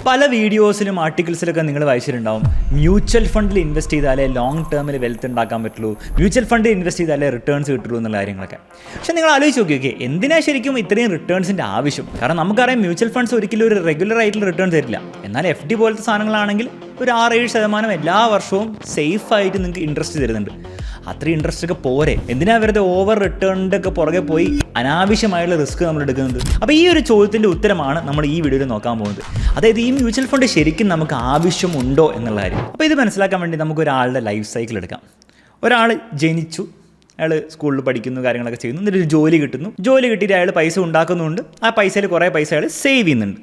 പല വീഡിയോസിലും ആർട്ടിക്കിൾസിലൊക്കെ നിങ്ങൾ വായിച്ചിട്ടുണ്ടാവും മ്യൂച്വൽ ഫണ്ടിൽ ഇൻവെസ്റ്റ് ചെയ്താലേ ലോങ് ടേമിൽ വെൽത്ത് ഉണ്ടാക്കാൻ പറ്റുള്ളൂ, മ്യൂച്വൽ ഫണ്ടിൽ ഇൻവെസ്റ്റ് ചെയ്താലേ റിട്ടേൺസ് കിട്ടുള്ളൂ എന്നുള്ള കാര്യങ്ങളൊക്കെ. പക്ഷേ നിങ്ങൾ ആലോചിച്ച് നോക്കി, എന്തിനാ ശരിക്കും ഇത്രയും റിട്ടേൺസിൻ്റെ ആവശ്യം? കാരണം നമുക്കറിയാം മ്യൂച്വൽ ഫണ്ട്സ് ഒരിക്കലും ഒരു റെഗുലർ ആയിട്ടുള്ള റിട്ടേൺ തരില്ല. എന്നാൽ FD പോലത്തെ സാധനങ്ങളാണെങ്കിൽ ഒരു 6-7% എല്ലാ വർഷവും സേഫായിട്ട് നിങ്ങൾക്ക് ഇൻട്രസ്റ്റ് തരുന്നുണ്ട്. അത്രയും ഇൻട്രസ്റ്റ് ഒക്കെ പോരെ, എന്തിനാ വെറുതെ ഓവർ റിട്ടേണിൻ്റെ ഒക്കെ പുറകെ പോയി അനാവശ്യമായുള്ള റിസ്ക് നമ്മൾ എടുക്കുന്നത്? അപ്പോൾ ഈ ഒരു ചോദ്യത്തിൻ്റെ ഉത്തരമാണ് നമ്മൾ ഈ വീഡിയോയിൽ നോക്കാൻ പോകുന്നത്. അതായത് ഈ മ്യൂച്വൽ ഫണ്ട് ശരിക്കും നമുക്ക് ആവശ്യമുണ്ടോ എന്നുള്ള കാര്യം. അപ്പോൾ ഇത് മനസ്സിലാക്കാൻ വേണ്ടി നമുക്ക് ഒരാളുടെ ലൈഫ് സൈക്കിൾ എടുക്കാം. ഒരാൾ ജനിച്ചു, അയാൾ സ്കൂളിൽ പഠിക്കുന്നു, കാര്യങ്ങളൊക്കെ ചെയ്യുന്നു, എന്നിട്ട് ജോലി കിട്ടുന്നു. ജോലി കിട്ടിയിട്ട് അയാൾ പൈസ ഉണ്ടാക്കുന്നുണ്ട്. ആ പൈസയിൽ കുറേ പൈസ അയാൾ സേവ് ചെയ്യുന്നുണ്ട്.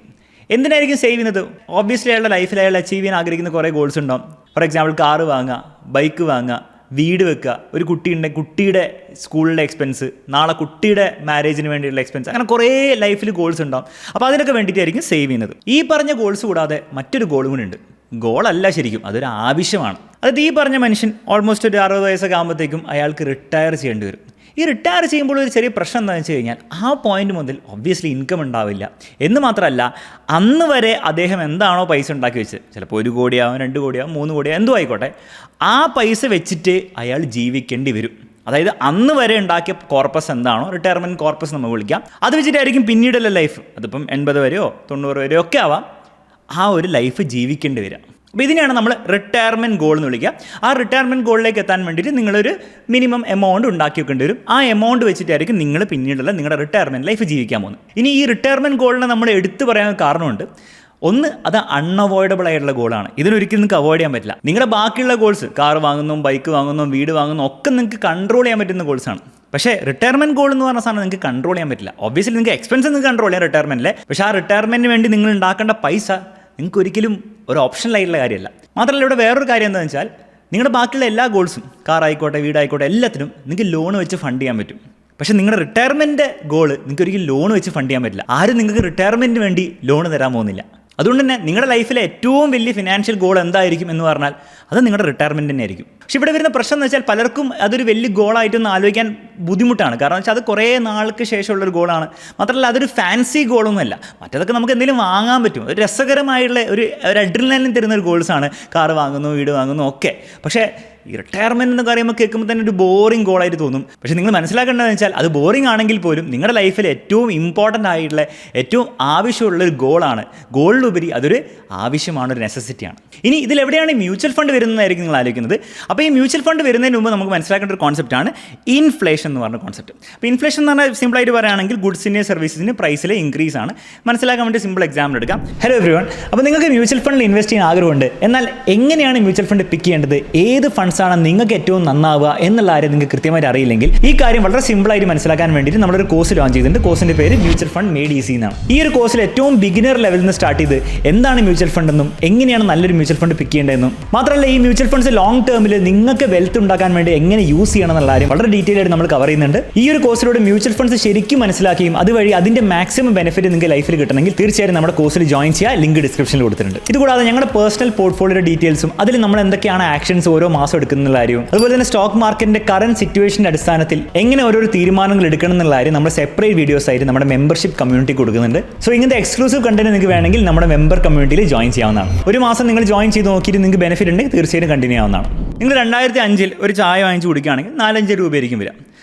എന്തിനായിരിക്കും സേവ് ചെയ്യുന്നത്? ഓബ്വിയസ്ലി അയാളുടെ ലൈഫിൽ അയാൾ അച്ചീവ് ചെയ്യാൻ ആഗ്രഹിക്കുന്ന കുറേ ഗോൾസ് ഉണ്ടാവും. ഫോർ എക്സാമ്പിൾ കാറ് വാങ്ങുക, ബൈക്ക് വാങ്ങുക, വീട് വെക്കുക, ഒരു കുട്ടിയുണ്ടെങ്കിൽ കുട്ടിയുടെ സ്കൂളിലെ എക്സ്പെൻസ്, നാളെ കുട്ടിയുടെ മാരേജിന് വേണ്ടിയുള്ള എക്സ്പെൻസ്, അങ്ങനെ കുറേ ലൈഫിൽ ഗോൾസ് ഉണ്ടാവും. അപ്പോൾ അതിനൊക്കെ വേണ്ടിയിട്ടായിരിക്കും സേവ് ചെയ്യുന്നത്. ഈ പറഞ്ഞ ഗോൾസ് കൂടാതെ മറ്റൊരു ഗോളും കൂടി ഉണ്ട്. ഗോളല്ല ശരിക്കും, അതൊരു ആവശ്യമാണ്. അതായത് ഈ പറഞ്ഞ മനുഷ്യൻ ഓൾമോസ്റ്റ് ഒരു 60 വയസ്സൊക്കെ ആകുമ്പോഴത്തേക്കും അയാൾക്ക് റിട്ടയർ ചെയ്യേണ്ടി വരും. ഈ റിട്ടയർ ചെയ്യുമ്പോൾ ഒരു ചെറിയ പ്രശ്നം എന്താണെന്ന് വെച്ച് കഴിഞ്ഞാൽ ആ പോയിന്റ് മുതൽ ഒബ്വിയസ്ലി ഇൻകം ഉണ്ടാവില്ല. എന്ന് മാത്രമല്ല, അന്ന് വരെ അദ്ദേഹം എന്താണോ പൈസ ഉണ്ടാക്കി വെച്ചത്, ചിലപ്പോൾ 1 കോടിയാവും, 2 കോടിയാവും, 3 കോടിയാവും, എന്തോ ആയിക്കോട്ടെ, ആ പൈസ വെച്ചിട്ട് അയാൾ ജീവിക്കേണ്ടി വരും. അതായത് അന്ന് വരെ ഉണ്ടാക്കിയ കോർപ്പസ് എന്താണോ, റിട്ടയർമെൻറ്റ് കോർപ്പസ് നമ്മൾ വിളിക്കാം, അത് വെച്ചിട്ടായിരിക്കും പിന്നീടുള്ള ലൈഫ്, അതിപ്പം 80 വരെയോ 90 വരെയോ ഒക്കെ ആവാം, ആ ഒരു ലൈഫ് ജീവിക്കേണ്ടി വരിക. അപ്പോൾ ഇതിനെയാണ് നമ്മൾ റിട്ടയർമെൻറ്റ് ഗോൾ എന്ന് വിളിക്കുക. ആ റിട്ടയർമെൻറ്റ് ഗോളിലേക്ക് എത്താൻ വേണ്ടിയിട്ട് നിങ്ങളൊരു മിനിമം എമൗണ്ട് ഉണ്ടാക്കി വെക്കേണ്ടി വരും. ആ എമൗണ്ട് വെച്ചിട്ടായിരിക്കും നിങ്ങൾ പിന്നീടുള്ള നിങ്ങളുടെ റിട്ടയർമെൻറ്റ് ലൈഫ് ജീവിക്കാൻ പോകുന്നത്. ഇനി ഈ റിട്ടയർമെൻറ്റ് ഗോളിനെ നമ്മൾ എടുത്തു പറയാൻ കാരണമുണ്ട്. ഒന്ന്, അത് അൺഅവോയ്ഡബിൾ ആയിട്ടുള്ള ഗോളാണ്. ഇതിനൊരിക്കലും നിങ്ങൾക്ക് അവോയ്ഡ് ചെയ്യാൻ പറ്റില്ല. നിങ്ങളുടെ ബാക്കിയുള്ള ഗോൾസ്, കാർ വാങ്ങുന്നു, ബൈക്ക് വാങ്ങുന്നു, വീട് വാങ്ങുന്നു, ഒക്കെ നിങ്ങൾക്ക് കൺട്രോൾ ചെയ്യാൻ പറ്റുന്ന ഗോൾസാണ്. പക്ഷേ റിട്ടയർമെൻറ്റ് ഗോൾ എന്ന് പറഞ്ഞ സാധനം നിങ്ങൾക്ക് കൺട്രോൾ ചെയ്യാൻ പറ്റില്ല. ഒബ്വിയസ്ലി നിങ്ങൾക്ക് എക്സ്പെൻസ് നിങ്ങൾക്ക് കൺട്രോൾ ചെയ്യാം റിട്ടയർമെൻറ്റിലെ, പക്ഷേ ആ റിട്ടയർമെൻറ്റിന് വേണ്ടി നിങ്ങൾ ഉണ്ടാക്കേണ്ട പൈസ നിങ്ങൾക്ക് ഒരിക്കലും ഒരു ഓപ്ഷനിലായിട്ടുള്ള കാര്യമല്ല. മാത്രമല്ല, ഇവിടെ വേറൊരു കാര്യം എന്താണെന്ന് വെച്ചാൽ, നിങ്ങളുടെ ബാക്കിയുള്ള എല്ലാ ഗോൾസും, കാർ ആയിക്കോട്ടെ, വീടായിക്കോട്ടെ, എല്ലാത്തിനും നിങ്ങൾക്ക് ലോൺ വെച്ച് ഫണ്ട് ചെയ്യാൻ പറ്റും. പക്ഷേ നിങ്ങളുടെ റിട്ടയർമെൻറ്റ് ഗോള് നിങ്ങൾക്ക് ഒരിക്കലും ലോൺ വെച്ച് ഫണ്ട് ചെയ്യാൻ പറ്റില്ല. ആരും നിങ്ങൾക്ക് റിട്ടയർമെൻറ്റിന് വേണ്ടി ലോൺ തരാൻ പോകുന്നില്ല. അതുകൊണ്ട് തന്നെ നിങ്ങളുടെ ലൈഫിലെ ഏറ്റവും വലിയ ഫിനാൻഷ്യൽ ഗോൾ എന്തായിരിക്കും എന്ന് പറഞ്ഞാൽ അത് നിങ്ങളുടെ റിട്ടയർമെൻറ്റ് തന്നെ ആയിരിക്കും. പക്ഷേ ഇവിടെ വരുന്ന പ്രശ്നം എന്ന് വെച്ചാൽ, പലർക്കും അതൊരു വലിയ ഗോളായിട്ടൊന്ന് ആലോചിക്കാൻ ബുദ്ധിമുട്ടാണ്. കാരണം വെച്ചാൽ അത് കുറേ നാൾക്ക് ശേഷമുള്ളൊരു ഗോളാണ്. മാത്രമല്ല, അതൊരു ഫാൻസി ഗോളൊന്നുമല്ല. മറ്റേതൊക്കെ നമുക്ക് എന്തെങ്കിലും വാങ്ങാൻ പറ്റും, ഒരു രസകരമായിട്ടുള്ള ഒരു അഡ്രിനലിൻ തരുന്ന ഒരു ഗോൾസാണ് കാർ വാങ്ങുന്നു, വീട് വാങ്ങുന്നു ഒക്കെ. പക്ഷേ ഈ റിട്ടയർമെൻറ്റ് എന്ന് പറയുമ്പോൾ കേൾക്കുമ്പോൾ തന്നെ ഒരു ബോറിംഗ് ഗോളായിട്ട് തോന്നും. പക്ഷേ നിങ്ങൾ മനസ്സിലാക്കേണ്ടതെന്ന് വെച്ചാൽ, അത് ബോറിംഗ് ആണെങ്കിൽ പോലും നിങ്ങളുടെ ലൈഫിൽ ഏറ്റവും ഇമ്പോർട്ടൻ്റ് ആയിട്ടുള്ള, ഏറ്റവും ആവശ്യമുള്ളൊരു ഗോളാണ്. ഗോളിലുപരി അതൊരു ആവശ്യമാണ്, ഒരു നെസസിറ്റിയാണ്. ഇനി ഇതിലെവിടെയാണ് മ്യൂച്വൽ ഫണ്ട് വരുന്നതായിരിക്കും നിങ്ങൾ ആലോചിക്കുന്നത്. അപ്പോൾ ഈ മ്യൂച്വൽ ഫണ്ട് വരുന്നതിന് മുമ്പ് നമുക്ക് മനസ്സിലാക്കേണ്ട ഒരു കോൺസെപ്റ്റാണ് ഇൻഫ്ലേഷൻ എന്ന് പറഞ്ഞ കോൺസെപ്റ്റ്. അപ്പോൾ ഇൻഫ്ലേഷൻ എന്ന് പറഞ്ഞാൽ സിമ്പിളായിട്ട് പറയുകയാണെങ്കിൽ ഗുഡ്സിൻ്റെ സർവീസസിന് പ്രൈസിലെ ഇൻക്രീസ് ആണ്. മനസ്സിലാക്കാൻ വേണ്ടി സിമ്പിൾ എക്സാമ്പിൾ എടുക്കാം. ഹലോ എവ്രിവൺ, അപ്പോൾ നിങ്ങൾക്ക് മ്യൂച്വൽ ഫണ്ടിൽ ഇൻവെസ്റ്റ് ചെയ്യാൻ ആഗ്രഹമുണ്ട്. എന്നാൽ എങ്ങനെയാണ് മ്യൂച്വൽ ഫണ്ട് പിക്ക് ചെയ്യേണ്ടത്, ഏത് ഫണ്ട്സാണ് നിങ്ങൾക്ക് ഏറ്റവും നന്നാവുക എന്നുള്ള കാര്യം നിങ്ങൾക്ക് കൃത്യമായിട്ട് അറിയില്ലെങ്കിൽ, ഈ കാര്യം വളരെ സിമ്പിളായിട്ട് മനസ്സിലാക്കാൻ വേണ്ടിയിട്ട് നമ്മളൊരു കോഴ്സ് ലോഞ്ച് ചെയ്തിട്ടുണ്ട്. കോഴ്സിൻ്റെ പേര് മ്യൂച്വൽ ഫണ്ട് മെയ്ഡ് ഈസി എന്നാണ്. ഈ ഒരു കോഴ്സിൽ ഏറ്റവും ബിഗിനർ ലെവലിൽ നിന്ന് സ്റ്റാർട്ട് ചെയ്ത് എന്താണ് മ്യൂച്വൽ ഫണ്ട് എന്നും എങ്ങനെയാണ് നല്ലൊരു മ്യൂച്വൽ ഫണ്ട് പിക്ക് ചെയ്യേണ്ടതെന്നും, മാത്രമല്ല ഈ മ്യൂച്വൽ ഫണ്ട്സ് ലോങ് ടേമിൽ നിങ്ങൾക്ക് വെൽത്ത് ഉണ്ടാക്കാൻ വേണ്ടി എങ്ങനെ യൂസ് ചെയ്യണം എന്നുള്ള കാര്യം വളരെ ഡീറ്റെയിൽ ആയിട്ട് നമ്മൾ കവർ ചെയ്യുന്നുണ്ട്. ഈ ഒരു കോഴ്സിലൂടെ മ്യൂച്വൽ ഫണ്ട്സ് ശരിക്കും മനസ്സിലാക്കുകയും അതുവഴി അതിന്റെ മാക്സിമം ബെനിഫിറ്റ് നിങ്ങൾക്ക് ലൈഫിൽ കിട്ടണമെങ്കിൽ തീർച്ചയായും നമ്മുടെ കോഴ്സിൽ ജോയിൻ ചെയ്യുക. ലിങ്ക് ഡിസ്ക്രിപ്ഷനിൽ കൊടുത്തിട്ടുണ്ട്. ഇതുകൂടാതെ ഞങ്ങളുടെ പേഴ്സണൽ പോർട്ട്ഫോളിയോയുടെ ഡീറ്റെയിൽസും അതിൽ നമ്മൾ എന്തൊക്കെയാണ് ആക്ഷൻസ് ഓരോ മാസം എടുക്കുന്ന കാര്യവും, അതുപോലെ തന്നെ സ്റ്റോക്ക് മാർക്കറ്റിന്റെ കറന്റ് സിറ്റുവേഷന്റെ അടിസ്ഥാനത്തിൽ എങ്ങനെ ഓരോ തീരുമാനങ്ങൾ എടുക്കണം എന്നുള്ള കാര്യം നമ്മൾ സെപ്പറേറ്റ് വീഡിയോസ് ആയിട്ട് നമ്മുടെ മെമ്പർഷിപ്പ് കമ്മ്യൂണിറ്റി കൊടുക്കുന്നുണ്ട്. സോ ഇങ്ങനത്തെ എക്സ്ക്ലൂസീവ് കണ്ടന്റ് നിങ്ങൾക്ക് വേണമെങ്കിൽ നമ്മുടെ മെമ്പർ കമ്മ്യൂണിറ്റിയിൽ ജോയിൻ ചെയ്യാവുന്നതാണ്. ഒരു മാസം നിങ്ങൾ ജോയിൻ ചെയ്ത് നോക്കിയിട്ട് നിങ്ങൾക്ക് ബെനിഫിറ്റ് ഉണ്ടെങ്കിൽ തീർച്ചയായും കണ്ടിന്യൂ ആവുന്നതാണ്. നിങ്ങൾ 2005 ഒരു ചായ വാങ്ങിച്ച് കുടിക്കുകയാണെങ്കിൽ 4-5 രൂപയായിരിക്കും വരിക.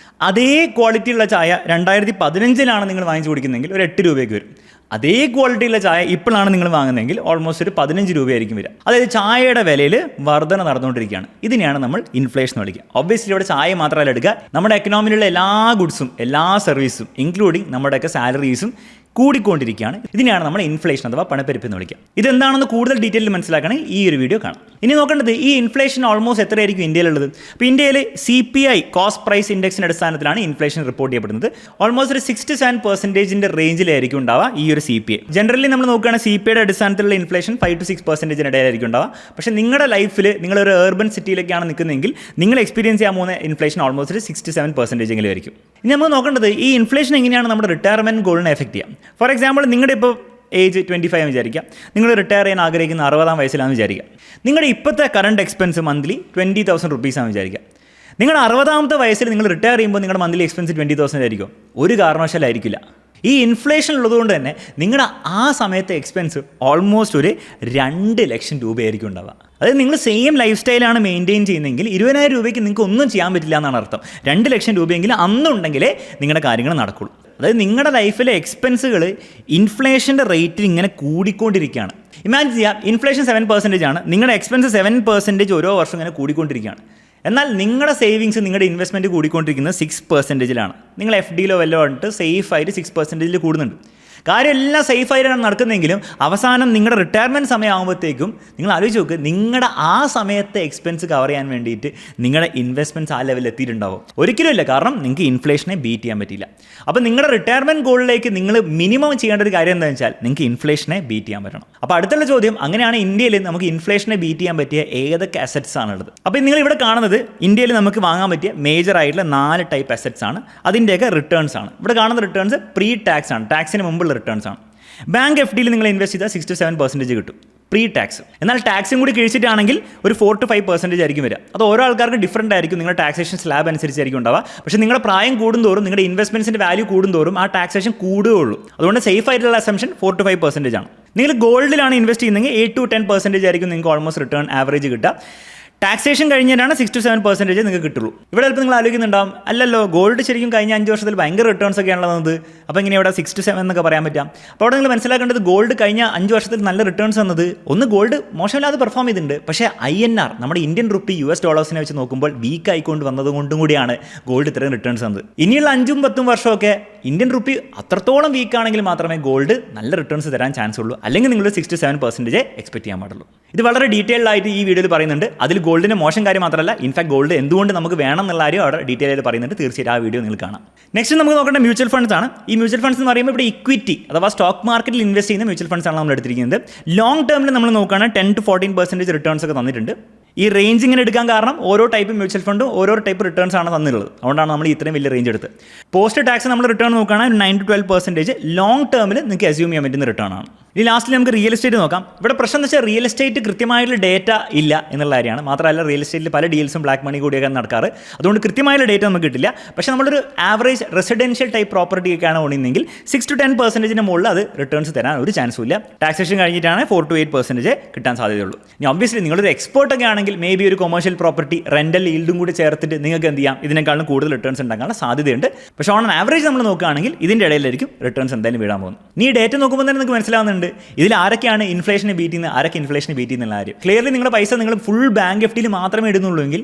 അതേ ക്വാളിറ്റിയുള്ള ചായ 2015 നിങ്ങൾ വാങ്ങിച്ച് കുടിക്കുന്നതെങ്കിൽ ഒരു 8 രൂപയ്ക്ക് വരും. അതേ ക്വാളിറ്റിയുള്ള ചായ ഇപ്പോഴാണ് നിങ്ങൾ വാങ്ങുന്നതെങ്കിൽ ഓൾമോസ്റ്റ് ഒരു 15 രൂപയായിരിക്കും വരിക. അതായത് ചായയുടെ വിലയിൽ വർധന നടന്നുകൊണ്ടിരിക്കുകയാണ്. ഇതിനെയാണ് നമ്മൾ ഇൻഫ്ലേഷൻ വിളിക്കുക. ഒബ്വിയസ്ലി ഇവിടെ ചായ മാത്രമല്ല എടുക്കുക, നമ്മുടെ എക്കണോമിയിലുള്ള എല്ലാ ഗുഡ്സും, എല്ലാ സർവീസും, ഇൻക്ലൂഡിങ് നമ്മുടെയൊക്കെ സാലറീസും കൂടിക്കൊണ്ടിരിക്കുകയാണ്. ഇതിനെയാണ് നമ്മൾ ഇൻഫ്ലേഷൻ അഥവാ പണപ്പെരുപ്പ് എന്ന് വിളിക്കുക. ഇതെന്താണെന്ന് കൂടുതൽ ഡീറ്റെയിൽ മനസ്സിലാക്കണമെങ്കിൽ ഈ ഒരു വീഡിയോ കാണാം. ഇനി നോക്കേണ്ടത് ഈ ഇൻഫ്ലേഷൻ ഓൾമോസ്റ്റ് എത്രയായിരിക്കും ഇന്ത്യയിലുള്ളത്. അപ്പോൾ ഇന്ത്യയിൽ CPI കോസ്റ്റ് പ്രൈസ് ഇൻഡെക്സിൻ്റെ അടിസ്ഥാനത്തിലാണ് ഇൻഫ്ലേഷൻ റിപ്പോർട്ട് ചെയ്യപ്പെടുന്നത്. ഓൾമോസ്റ്റ് ഒരു 6-7% റേഞ്ചിലായിരിക്കും ഉണ്ടാവുക ഈ ഒരു CPI. ജനറലി നമ്മൾ നോക്കുകയാണെങ്കിൽ CPIയുടെ അടിസ്ഥാനത്തിലുള്ള ഇൻഫ്ലേഷൻ 5-6% ഇടയിലായിരിക്കും ഉണ്ടാവുക. പക്ഷേ നിങ്ങളുടെ ലൈഫിൽ നിങ്ങളൊരു ഏർബൻ സിറ്റിയിലേക്കാണ് നിൽക്കുന്നതെങ്കിൽ നിങ്ങൾ എക്സ്പീരിയൻസ് ചെയ്യാൻ പോകുന്ന ഇൻഫ്ലേഷൻ ഓൾമോസ്റ്റ് ഒരു 6-7% എങ്കിലും ആയിരിക്കും. ഇനി നമ്മൾ നോക്കേണ്ടത് ഈ ഇൻഫ്ലേഷൻ എങ്ങനെയാണ് നമ്മുടെ റിട്ടയർമെൻറ്റ് ഗോളിനെ എഫക്ട് ചെയ്യാം. ഫോർ എക്സാമ്പിൾ, നിങ്ങളുടെ ഇപ്പോൾ ഏജ് 25 വിചാരിക്കുക, നിങ്ങൾ റിട്ടയർ ചെയ്യാൻ ആഗ്രഹിക്കുന്ന 60-ആം വയസ്സിലാണെന്ന് വിചാരിക്കുക. നിങ്ങളുടെ ഇപ്പോഴത്തെ കറണ്ട് എക്സ്പെൻസ് മന്ത്ലി 20,000 റുപ്പീസാണെന്ന് വിചാരിക്കുക. നിങ്ങളുടെ 60-ാമത്തെ വയസ്സിൽ നിങ്ങൾ റിട്ടയർ ചെയ്യുമ്പോൾ നിങ്ങളുടെ മന്ത്ലി എക്സ്പെൻസ് 20,000 ആയിരിക്കും? ഒരു കാരണവശാലായിരിക്കില്ല. ഈ ഇൻഫ്ലേഷൻ ഉള്ളതുകൊണ്ട് തന്നെ നിങ്ങളുടെ ആ സമയത്തെ എക്സ്പെൻസ് ഓൾമോസ്റ്റ് ഒരു 2 ലക്ഷം രൂപയായിരിക്കും ഉണ്ടാവുക. അതായത് നിങ്ങൾ സെയിം ലൈഫ് സ്റ്റൈലാണ് മെയിൻറ്റെയിൻ ചെയ്യുന്നതെങ്കിൽ 20,000 രൂപയ്ക്ക് നിങ്ങൾക്ക് ഒന്നും ചെയ്യാൻ പറ്റില്ല എന്നാണ് അർത്ഥം. 2 ലക്ഷം രൂപയെങ്കിലും അന്നുണ്ടെങ്കിലേ നിങ്ങളുടെ കാര്യങ്ങൾ നടക്കുള്ളൂ. അതായത് നിങ്ങളുടെ ലൈഫിലെ എക്സ്പെൻസുകൾ ഇൻഫ്ലേഷൻ്റെ റേറ്റിൽ ഇങ്ങനെ കൂടിക്കൊണ്ടിരിക്കുകയാണ്. ഇമാജിൻ ചെയ്യാം, ഇൻഫ്ലേഷൻ 7% ആണ്, നിങ്ങളുടെ എക്സ്പെൻസ് 7% ഓരോ വർഷം ഇങ്ങനെ കൂടിക്കൊണ്ടിരിക്കുകയാണ്. എന്നാൽ നിങ്ങളുടെ സേവിങ്സ്, നിങ്ങളുടെ ഇൻവെസ്റ്റ്മെൻറ്റ് കൂടിക്കൊണ്ടിരിക്കുന്നത് 6%-ലാണ്. നിങ്ങൾ FDയിലോ വല്ലതും ആയിട്ട് സേഫായിട്ട് 6% കൂടുന്നുണ്ട്. കാര്യം എല്ലാം സേഫായിട്ടാണ് നടക്കുന്നതെങ്കിലും അവസാനം നിങ്ങളുടെ റിട്ടയർമെൻറ്റ് സമയമാകുമ്പോഴത്തേക്കും നിങ്ങൾ ആലോചിച്ച് നോക്ക്, നിങ്ങളുടെ ആ സമയത്തെ എക്സ്പെൻസ് കവർ ചെയ്യാൻ വേണ്ടിയിട്ട് നിങ്ങളുടെ ഇൻവെസ്റ്റ്മെൻറ്റ്സ് ആ ലെവലിൽ എത്തിയിട്ടുണ്ടാവും? ഒരിക്കലും ഇല്ല. കാരണം നിങ്ങൾക്ക് ഇൻഫ്ലേഷനെ ബീറ്റ് ചെയ്യാൻ പറ്റില്ല. അപ്പോൾ നിങ്ങളുടെ റിട്ടയർമെൻറ്റ് ഗോളിലേക്ക് നിങ്ങൾ മിനിമം ചെയ്യേണ്ട ഒരു കാര്യം എന്താണെന്ന് വെച്ചാൽ നിങ്ങൾക്ക് ഇൻഫ്ലേഷനെ ബീറ്റ് ചെയ്യാൻ പറ്റണം. അപ്പോൾ അടുത്തുള്ള ചോദ്യം, അങ്ങനെയാണ് ഇന്ത്യയിൽ നമുക്ക് ഇൻഫ്ലേഷനെ ബീറ്റ് ചെയ്യാൻ പറ്റിയ ഏതൊക്കെ അസറ്റ്സ് ആണുള്ളത്? അപ്പോൾ നിങ്ങൾ ഇവിടെ കാണുന്നത് ഇന്ത്യയിൽ നമുക്ക് വാങ്ങാൻ പറ്റിയ മേജർ ആയിട്ടുള്ള 4 ടൈപ്പ് അസറ്റ്സ് ആണ്. അതിൻ്റെയൊക്കെ റിട്ടേൺസ് ആണ്. ഇവിടെ കാണുന്ന റിട്ടേൺസ് പ്രീ ടാക്സ് ആണ്, ടാക്സിന് മുമ്പുള്ള റിട്ടേൺസ് ആണ്. ബാങ്ക് FDയിൽ നിങ്ങൾ ഇൻവെസ്റ്റ് ചെയ്താൽ 6-7% കിട്ടും പ്രീ ടാക്സ്. എന്നാൽ ടാക്സും കൂടി കഴിച്ചിട്ടാണെങ്കിൽ ഒരു 4-5% ആയിരിക്കും വരിക. അത് ഓരോ ആൾക്കാർക്ക് ഡിഫറൻ്റ് ആയിരിക്കും. നിങ്ങളുടെ ടാക്സേഷൻ സ്ലാബ് അനുസരിച്ചായിരിക്കും ഉണ്ടാവുക. പക്ഷേ നിങ്ങളുടെ പ്രായം കൂടുന്തോറും നിങ്ങളുടെ ഇൻവെസ്റ്റ്മെൻറ്റ്സിൻ്റെ വാല്യൂ കൂടുന്തോറും ആ ടാക്സേഷൻ കൂടുകയുള്ളൂ. അതുകൊണ്ട് സേഫ് ആയിട്ടുള്ള അസംഷൻ 4-5% ആണ്. നിങ്ങൾ ഗോൾഡിലാണ് ഇൻവെസ്റ്റ് ചെയ്യുന്നതെങ്കിൽ 8-10% ആയിരിക്കും നിങ്ങൾക്ക് ഓൾമോസ്റ്റ് റിട്ടേൺ ആവറേജ് കിട്ടുക. ടാക്സേഷൻ കഴിഞ്ഞിട്ടാണ് 6-7% നിങ്ങൾക്ക് കിട്ടുള്ളൂ. ഇവിടെ ചിലപ്പോൾ നിങ്ങൾ ആലോചിക്കുന്നുണ്ടാവും, അല്ലല്ലോ ഗോൾഡ് ശരിക്കും കഴിഞ്ഞ 5 വർഷത്തിൽ ഭയങ്കര റിട്ടേൺസ് ഒക്കെയാണ് ഉള്ളത്, അപ്പോൾ ഇങ്ങനെ ഇവിടെ 6-7 എന്നൊക്കെ പറയാൻ പറ്റാം. അപ്പോൾ അവിടെ നിങ്ങൾ മനസ്സിലാക്കേണ്ടത് ഗോൾഡ് കഴിഞ്ഞ 5 വർഷത്തിൽ നല്ല റിട്ടേൺസ് വന്നത്, ഒന്ന് ഗോൾഡ് മോശമില്ലാതെ പെർഫോം ചെയ്തിട്ടുണ്ട്, പക്ഷേ INR നമ്മുടെ ഇന്ത്യൻ റുപ്പി US ഡോളേഴ്സിനെ വെച്ച് നോക്കുമ്പോൾ വീക്ക് ആയിക്കൊണ്ട് വന്നതുകൊണ്ടും കൂടിയാണ് ഗോൾഡ് ഇത്രയും റിട്ടേൺസ് വന്നത്. ഇനിയുള്ള 5-10 വർഷമൊക്കെ ഇന്ത്യൻ റുപ്പി അത്രത്തോളം വീക്ക് ആണെങ്കിൽ മാത്രമേ ഗോൾഡ് നല്ല റിട്ടേൺസ് തരാൻ ചാൻസ് ഉള്ളൂ. അല്ലെങ്കിൽ നിങ്ങൾ 6-7% എക്സ്പെക്ട് ചെയ്യാൻ പാടുള്ളൂ. ഇത് വളരെ ഡീറ്റെയിൽഡ് ആയിട്ട് ഈ വീഡിയോയിൽ പറയുന്നുണ്ട്. അതിൽ ഗോൾഡിൻ്റെ മോശം കാര്യം മാത്രമല്ല, ഇൻഫാക്ട് ഗോൾഡ് എന്തുകൊണ്ട് നമുക്ക് വേണം എന്നുള്ള കാര്യം അവിടെ ഡീറ്റെയിൽ ആയിട്ട് പറയുന്നുണ്ട്. തീർച്ചയായിട്ടും ആ വീഡിയോ നിങ്ങൾ കാണാം. നെക്സ്റ്റ് നമുക്ക് നോക്കേണ്ട മ്യൂച്വൽ ഫണ്ട്സ് ആണ്. ഈ മ്യൂച്വൽ ഫണ്ട്സ് എന്ന് പറയുമ്പോൾ ഇവിടെ ഇക്വിറ്റി അഥവാ സ്റ്റോക്ക് മാർക്കറ്റിൽ ഇൻവെസ്റ്റ് ചെയ്യുന്ന മ്യൂച്വൽ ഫണ്ട്സ് ആണ് നമ്മൾ എടുത്തിരിക്കുന്നത്. ലോങ് ടേമിൽ നമ്മൾ നോക്കുകയാണെങ്കിൽ 10-14% റിട്ടേൺസ് ഒക്കെ തന്നിട്ടുണ്ട്. ഈ റേഞ്ച് ഇങ്ങനെ എടുക്കാൻ കാരണം ഓരോ ടൈപ്പ് മ്യൂച്വൽ ഫണ്ടും ഓരോ ടൈപ്പ് റിട്ടേൺസ് ആണ് തന്നിട്ടുള്ളത്. അതുകൊണ്ടാണ് നമ്മൾ ഇത്രയും വലിയ റേഞ്ച് എടുത്ത്. പോസ്റ്റ് ടാക്സ് നമ്മൾ റിട്ടേൺ നോക്കുകയാണെങ്കിൽ 9-12% ലോങ് ടേമിൽ നിങ്ങൾക്ക് അസ്യൂം ചെയ്യാൻ പറ്റുന്ന റിട്ടേൺ ആണ്. ഇനി ലാസ്റ്റിൽ നമുക്ക് റിയൽ എസ്റ്റേറ്റ് നോക്കാം. ഇവിടെ പ്രശ്നം എന്ന് വെച്ചാൽ റിയൽ എസ്റ്റേറ്റ് കൃത്യമായിട്ടുള്ള ഡേറ്റ ഇല്ല എന്നുള്ള കാര്യമാണ്. മാത്രമല്ല റിയൽ എസ്റ്റേറ്റിൽ പല ഡീൽസും ബ്ലാക്ക് മണി കൂടിയൊക്കെ നടക്കാറ്. അതുകൊണ്ട് കൃത്യമായുള്ള ഡേറ്റ നമുക്ക് കിട്ടില്ല. പക്ഷേ നമ്മളൊരു ആവറേജ് റെസിഡൻഷ്യൽ ടൈപ്പ് പ്രോപ്പർട്ടി ഒക്കെയാണ് ഓടുന്നതെങ്കിൽ 6-10% മുകളിൽ അത് റിട്ടേൺസ് തരാൻ ഒരു ചാൻസും ഇല്ല. ടാക്സേഷൻ കഴിഞ്ഞിട്ടാണ് 4-8% കിട്ടാൻ സാധ്യതയുള്ളൂ. ഇനി ഒബ്വിയസ്ലി നിങ്ങളൊരു എക്സ്പോർട്ട് ഒക്കെ ആണെങ്കിൽ മേ ബി ഒരു കൊമേഴ്ഷ്യൽ പ്രോപ്പർട്ടി റെൻ്റൽ ഈൽഡും കൂടി ചേർത്തിട്ട് നിങ്ങൾക്ക് എന്ത് ചെയ്യാം, ഇതിനേക്കാളും കൂടുതൽ റിട്ടേൺസ് ഉണ്ടാകാനുള്ള സാധ്യതയുണ്ട്. പക്ഷേ ഓൺ ആവറേജ് നമ്മൾ നോക്കുകയാണെങ്കിൽ ഇതിൻ്റെ ഇടയിലായിരിക്കും റിട്ടേൺസ് എന്തായാലും വീഴാൻ പോകുന്നത്. ഇനി ഈ ഡേറ്റ നോക്കുമ്പോൾ തന്നെ നിങ്ങൾക്ക് മനസ്സിലാവുന്നുണ്ട് ഇതിൽ ആരൊക്കെയാണ് ഇൻഫ്ലേഷനെ ബീറ്റ് ചെയ്യുന്നത്, ആരൊക്കെ ഇൻഫ്ലേഷനെ ബീറ്റ് ചെയ്യുന്നുള്ള കാര്യം. ക്ലിയർലി നിങ്ങളുടെ പൈസ നിങ്ങൾ ഫുൾ ബാങ്ക് FDയിൽ മാത്രമേ ഇടുന്നുള്ളൂ എങ്കിൽ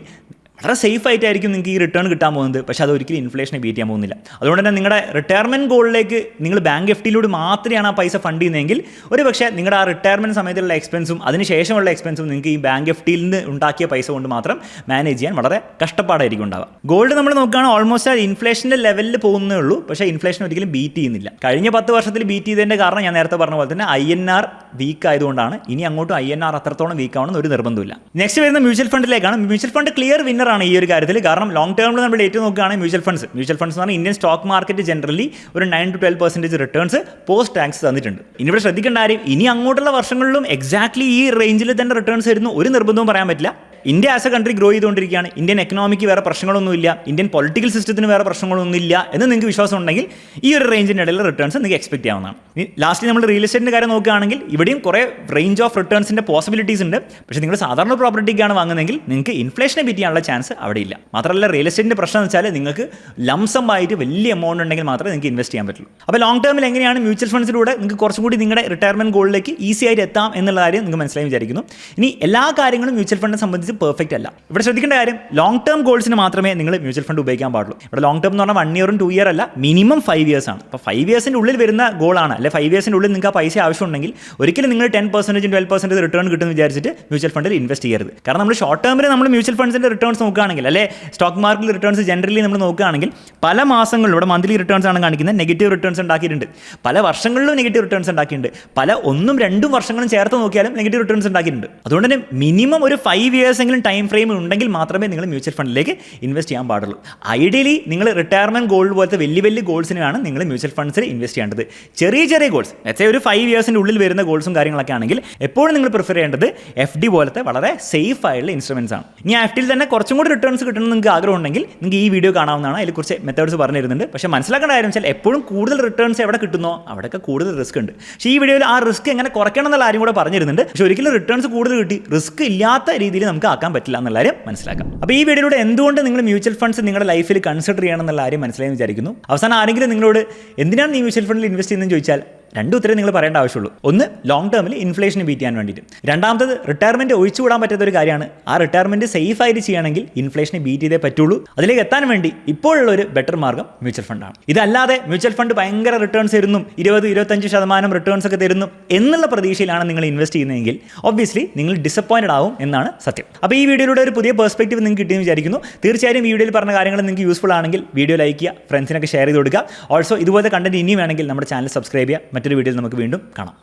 വളരെ സേഫ് ആയിട്ടായിരിക്കും നിങ്ങൾക്ക് ഈ റിട്ടേൺ കിട്ടാൻ പോകുന്നത്. പക്ഷേ അത് ഒരിക്കലും ഇൻഫ്ലേഷനെ ബീറ്റ് ചെയ്യാൻ പോകുന്നില്ല. അതുകൊണ്ട് തന്നെ നിങ്ങളുടെ റിട്ടയർമെൻറ്റ് ഗോളിലേക്ക് നിങ്ങൾ ബാങ്ക് FDയിലൂടെ മാത്രമാണ് ആ പൈസ ഫണ്ട് ചെയ്യുന്നതെങ്കിൽ ഒരു പക്ഷേ നിങ്ങളുടെ ആ റിട്ടയർമെൻറ്റ് സമയത്തുള്ള എക്സ്പെൻസും അതിനുശേഷമുള്ള എക്സ്പെൻസും നിങ്ങൾക്ക് ഈ ബാങ്ക് FDയിൽ നിന്ന് ഉണ്ടാക്കിയ പൈസ കൊണ്ട് മാത്രം മാനേജ് ചെയ്യാൻ വളരെ കഷ്ടപ്പാടായിരിക്കും ഉണ്ടാവുക. ഗോൾഡ് നമ്മൾ നോക്കുകയാണെങ്കിൽ ഓൾമോസ്റ്റ് ആ ഇൻഫ്ലേഷൻ്റെ ലെവലിൽ പോകുന്നേ ഉള്ളൂ. പക്ഷേ ഇൻഫ്ലേഷൻ ഒരിക്കലും ബീറ്റ് ചെയ്യുന്നില്ല. കഴിഞ്ഞ 10 വർഷത്തിൽ ബീറ്റ് ചെയ്തതിൻ്റെ കാരണം ഞാൻ നേരത്തെ പറഞ്ഞ പോലെ തന്നെ INR വീക്ക് ആയതുകൊണ്ടാണ്. ഇനി അങ്ങോട്ടും INR അത്രത്തോളം വീക്ക് ആവണമെന്ന് ഒരു നിർബന്ധമില്ല. നെക്സ്റ്റ് വരുന്ന മ്യൂച്വൽ ഫണ്ടിലേക്കാണ്. മ്യൂച്വൽ ഫണ്ട് ക്ലിയർ വിന്നർ ആണ് ഈ ഒരു കാര്യത്തിൽ. കാരണം ലോങ് ടേമിൽ നമ്മൾ ഏറ്റവും നോക്കുകയാണെങ്കിൽ മ്യൂച്വൽ ഫണ്ട്സ് എന്ന് പറഞ്ഞാൽ ഇന്ത്യൻ സ്റ്റോക്ക് മാർക്കറ്റ് ജനറലി ഒരു 9-12% റിട്ടേൺസ് പോസ്റ്റ് ടാക്സ് തന്നിട്ടുണ്ട്. ഇനി ഇവിടെ ശ്രദ്ധിക്കേണ്ട കാര്യം, ഇനി അങ്ങോട്ടുള്ള വർഷങ്ങളിലും എക്സാക്ട്ലി ഈ റേഞ്ചിൽ തന്നെ റിട്ടേൺസ് വരുന്നു ഒരു നിർബന്ധവും പറയാൻ പറ്റില്ല. India as A country grow ചെയ്തുകൊണ്ടിരിക്കുകയാണ്. ഇന്ത്യൻ എക്കണോമിക്ക് വേറെ പ്രശ്നങ്ങളൊന്നുമില്ല, ഇന്ത്യൻ പൊളിറ്റിക്കൽ സിസ്റ്റത്തിന് വേറെ പ്രശ്നങ്ങളൊന്നുമില്ല എന്ന് നിങ്ങൾക്ക് വിശ്വാസം ഉണ്ടെങ്കിൽ ഈ ഒരു റേഞ്ചിൻ്റെ ഇടയിൽ റിട്ടേൺസ് നിങ്ങൾക്ക് എക്സ്പെക്ട് ചെയ്യാവുന്നതാണ്. ലാസ്റ്റ് നമ്മൾ റിയൽ എസ്റ്റേറ്റിൻ്റെ കാര്യം നോക്കുകയാണെങ്കിൽ ഇവിടെയും കുറേ റേഞ്ച് ഓഫ് റിട്ടേൺസിൻ്റെ പോസിബിലിറ്റീസ് ഉണ്ട്. പക്ഷേ നിങ്ങൾ സാധാരണ പ്രോപ്പർട്ടിക്കാണ് വാങ്ങുന്നതെങ്കിൽ നിങ്ങൾക്ക് ഇൻഫ്ലേഷനെ ബീറ്റ് ചെയ്യാനുള്ള ചാൻസ് അവിടെ ഇല്ല. മാത്രമല്ല റിയൽ എസ്റ്റേറ്റിൻ്റെ പ്രശ്നം എന്ന് വെച്ചാൽ നിങ്ങൾക്ക് ലംസം ആയിട്ട് വലിയ എമൗണ്ട് ഉണ്ടെങ്കിൽ മാത്രമേ നിങ്ങൾക്ക് ഇൻവെസ്റ്റ് ചെയ്യാൻ പറ്റുള്ളൂ. അപ്പോൾ ലോങ് ടേമിൽ എങ്ങനെയാണ് മ്യൂച്വൽ ഫണ്ട്സിലൂടെ നിങ്ങൾക്ക് കുറച്ചും കൂടി നിങ്ങളുടെ റിട്ടയർമെൻറ്റ് ഗോളിലേക്ക് ഈസി ആയിട്ട് എത്താം എന്നുള്ള കാര്യം നിങ്ങൾക്ക് മനസ്സിലായി വിചാരിക്കുന്നു. ഇനി എല്ലാ കാര്യങ്ങളും മ്യൂച്വൽ ഫണ്ടിനെ സംബന്ധിച്ച് പെർഫെക്റ്റ് അല്ല. ഇവിടെ ശ്രദ്ധിക്കേണ്ട കാര്യം, ലോങ് ടേം ഗോൾസിന് മാത്രമേ നിങ്ങൾ മ്യൂച്വൽ ഫണ്ട് ഉപയോഗിക്കാൻ പാടുള്ളൂ. ഇവിടെ ലോങ് ടേം എന്ന് പറഞ്ഞാൽ 1 ഇയറും 2 ഇയർ അല്ല, മിനിമം 5 ഇയേഴ്സ് ആണ്. അപ്പോൾ 5 ഇയേഴ്സിൻ്റെ ഉള്ളിൽ വരുന്ന ഗോളാണ്, അല്ലെ 5 ഇയേഴ്സിൻ്റെ ഉള്ളിൽ നിങ്ങൾക്ക് ആ പൈസ ആവശ്യമുണ്ടെങ്കിൽ ഒരിക്കലും നിങ്ങൾ 10%, 12% റിട്ടേൺ കിട്ടുമെന്ന് വിചാരിച്ചിട്ട് മ്യൂച്വൽ ഫണ്ടിൽ ഇൻവെസ്റ്റ് ചെയ്യരുത്. കാരണം നമ്മൾ ഷോർട്ട് ടേമിൽ നമ്മൾ മ്യൂച്വൽ ഫണ്ട്സിൻ്റെ റിട്ടേൺസ് നോക്കുകയാണെങ്കിൽ, അല്ലെ സ്റ്റോക്ക് മാർക്കറ്റിൽ റിട്ടേൺസ് ജനറലി നമ്മൾ നോക്കുകയാണെങ്കിൽ പല മാസങ്ങളിലും ഇവിടെ മന്ത്ലി റിട്ടേൺസ് ആണ് കാണിക്കുന്നത്, നെഗറ്റീവ് റിട്ടേൺസ് ഉണ്ടാക്കിയിട്ടുണ്ട്. പല വർഷങ്ങളിലും നെഗറ്റീവ് റിട്ടേൺസ് ഉണ്ടാക്കിയിട്ടുണ്ട്. പല 1-2 വർഷങ്ങളും ചേർത്ത് നോക്കിയാലും നെഗറ്റീവ് റിട്ടേൺസ് ഉണ്ടാക്കിയിട്ടുണ്ട്. അതുകൊണ്ട് തന്നെ മിനിമം ഒരു 5 ഇയേഴ്സ് വർഷമെങ്കിലും ടൈം ഫ്രെയിം ഉണ്ടെങ്കിൽ മാത്രമേ നിങ്ങൾ മ്യൂച്വൽ ഫണ്ടിലേക്ക് ഇൻവെസ്റ്റ് ചെയ്യാൻ പാടുള്ളൂ. ഐഡിയലി നിങ്ങൾ റിട്ടയർമെൻറ്റ് ഗോൾ പോലത്തെ വലിയ വലിയ ഗോൾസിനാണ് നിങ്ങൾ മ്യൂച്വൽ ഫണ്ട്സിൽ ഇൻവെസ്റ്റ് ചെയ്യേണ്ടത്. ചെറിയ ചെറിയ ഗോൾസ്, ലെറ്റ്സ് ഒരു 5 ഇയേഴ്സിൻ്റെ ഉള്ളിൽ വരുന്ന ഗോൾസും കാര്യങ്ങളൊക്കെ ആണെങ്കിൽ എപ്പോഴും നിങ്ങൾ പ്രിഫർ ചെയ്യേണ്ടത് FD പോലത്തെ വളരെ സേഫ് ആയിട്ടുള്ള ഇൻസ്ട്രുമെൻറ്റ്സ് ആണ്. ഇനി FDയിൽ തന്നെ കുറച്ചും കൂടി റിട്ടേൺസ് കിട്ടണമെന്ന് നിങ്ങൾക്ക് ആഗ്രഹം ഉണ്ടെങ്കിൽ നിങ്ങൾക്ക് ഈ വീഡിയോ കാണാവുന്നതാണ്. അതിൽ കുറച്ച് മെത്തേഡ്സ് പറഞ്ഞു തരുന്നുണ്ട്. പക്ഷേ മനസ്സിലാക്കേണ്ട കാര്യം വെച്ചാൽ എപ്പോഴും കൂടുതൽ റിട്ടേൺസ് എവിടെ കിട്ടുന്നോ അവിടെയൊക്കെ കൂടുതൽ റിസ്ക് ഉണ്ട്. പക്ഷേ ഈ വീഡിയോയിൽ ആ റിസ്ക് എങ്ങനെ കുറയ്ക്കണം എന്നുള്ള കാര്യം കൂടെ പറഞ്ഞു തരുന്നുണ്ട്. പക്ഷേ ഒരിക്കലും റിട്ടേൺസ് കൂടുതൽ കിട്ടി റിസ്ക് ഇല്ലാത്ത രീതിയിൽ നമുക്ക് ആക്കാൻ പറ്റില്ല എന്നുള്ള കാര്യം മനസ്സിലാക്കാം. അപ്പോൾ ഈ വീഡിയോയിലൂടെ എന്തുകൊണ്ട് നിങ്ങൾ മ്യൂച്വൽ ഫണ്ട്സ് നിങ്ങളുടെ ലൈഫിൽ കൺസിഡർ ചെയ്യണം എന്നുള്ള കാര്യം മനസ്സിലായെന്ന് വിചാരിക്കുന്നു. അവസാനം ആരെങ്കിലും നിങ്ങളോട് എന്തിനാണ് നീ മ്യൂച്വൽ ഫണ്ടിൽ ഇൻവെസ്റ്റ് ചെയ്യുന്നതെന്ന് ചോദിച്ചാൽ 2 ഉത്തരം നിങ്ങൾ പറയേണ്ട ആവശ്യമുള്ളൂ. ഒന്ന്, ലോങ് ടേമിൽ ഇൻഫ്ലേഷനെ ബീറ്റ് ചെയ്യാൻ വേണ്ടിയിട്ട്. രണ്ടാമത്തത്, റിട്ടയർമെൻറ്റ് ഒഴിച്ചുകൂടാൻ പറ്റാത്ത ഒരു കാര്യമാണ്. ആ റിട്ടയർമെൻറ്റ് സേഫ് ആയിട്ട് ചെയ്യണമെങ്കിൽ ഇൻഫ്ലേഷനെ ബീറ്റ് ചെയ്തേ പറ്റുള്ളൂ. അതിലേക്ക് എത്താൻ വേണ്ടി ഇപ്പോഴുള്ള ഒരു ബെറ്റർ മാർഗ്ഗം മ്യൂച്വൽ ഫണ്ടാണ്. ഇതല്ലാതെ മ്യൂച്വൽ ഫണ്ട് ഭയങ്കര റിട്ടേൺസ് തരുന്നു, 20-25% റിട്ടേൺസ് ഒക്കെ തരുന്നു എന്നുള്ള പ്രതീക്ഷയിലാണ് നിങ്ങൾ ഇൻവെസ്റ്റ് ചെയ്യുന്നതെങ്കിൽ ഓബ്വിയസ്ലി നിങ്ങൾ ഡിസപ്പോയിൻറ്റഡ് ആവും എന്നാണ് സത്യം. അപ്പോൾ ഈ വീഡിയോയിലൂടെ ഒരു പുതിയ പെർസ്പെക്റ്റീവ് നിങ്ങൾക്ക് കിട്ടിയെന്ന് വിചാരിക്കുന്നു. തീർച്ചയായും വീഡിയോയിൽ പറഞ്ഞ കാര്യങ്ങൾ നിങ്ങൾക്ക് യൂസ്ഫുൾ ആണെങ്കിൽ വീഡിയോ ലൈക്ക് ചെയ്യുക, ഫ്രണ്ട്സിനൊക്കെ ഷെയർ ചെയ്ത് കൊടുക്കുക. ഓൾസോ ഇതുപോലത്തെ കണ്ടന്റ് ഇനിയും വേണമെങ്കിൽ നമ്മുടെ ചാനൽ സബ്സ്ക്രൈബ് ചെയ്യുക. മറ്റൊരു വീഡിയോയിൽ നമുക്ക് വീണ്ടും കാണാം.